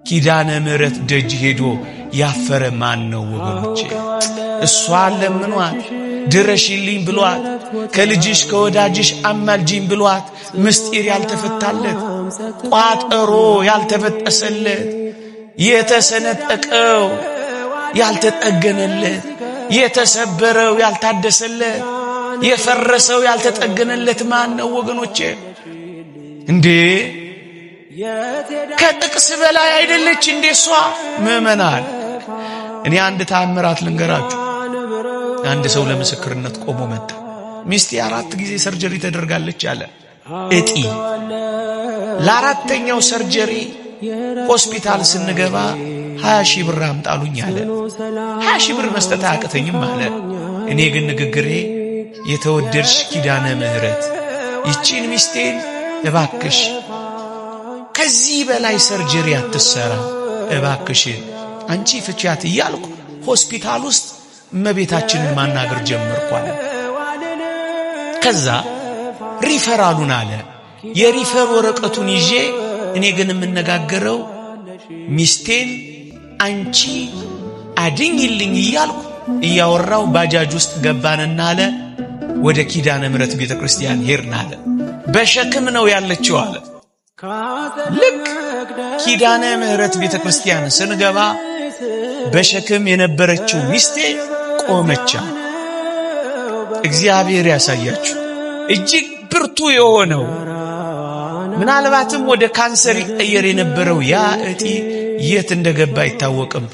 ኪዳነ ምሕረት ደጅ ሄዶ ያፈረ ማን ነው ወገኖቼ? እሷ ለምኗት ድረሽልኝ ብሏት ከልጅሽ ከወዳጅሽ አማልጂኝ ብሏት ምስጢር ያልተፈታለት ቋጠሮ ያልተበጠሰለት የተሰነጠቀው ያልተጠገነለት የተሰበረው ያልታደሰለት የፈረሰው ያልተጠገነለት ማን ነው ወገኖቼ? እንዴ ከጥቅስ በላይ አይደለች እንዴ እሷ? ምእመናን እኔ አንድ ተአምራት ልንገራችሁ። አንድ ሰው ለምስክርነት ቆሞ መጣ። ሚስቴ 4 ጊዜ ሰርጀሪ ተደርጋለች አለ። እጢ ለአራተኛው ሰርጀሪ ሆስፒታል ስንገባ 20 ሺህ ብር አምጣሉኝ አለ። 20 ሺህ ብር መስጠት አያቅተኝም አለ። እኔ ግን ንግግሬ የተወደድሽ ኪዳነ ምሕረት ይቺን ሚስቴን እባክሽ ከዚህ በላይ ሰርጀሪ አትሰራ እባክሽ አንቺ ፍቻት እያልኩ ሆስፒታል ውስጥ እመቤታችንን ማናገር ጀመርኳል። ከዛ ሪፈራሉን አለ የሪፈር ወረቀቱን ይዤ እኔ ግን የምነጋገረው ሚስቴን አንቺ አድኝልኝ እያልኩ እያወራው ባጃጅ ውስጥ ገባንና አለ ወደ ኪዳነ ምሕረት ቤተክርስቲያን ሄድን አለ። በሸክም ነው ያለችው አለ። ልክ ኪዳነ ምሕረት ቤተክርስቲያን ስንገባ በሸክም የነበረችው ሚስቴ ቆመች። እግዚአብሔር ያሳያችሁ እጅግ ብርቱ የሆነው ምናልባትም ወደ ካንሰር ይቀየር የነበረው ያ እጢ የት እንደገባ አይታወቅም።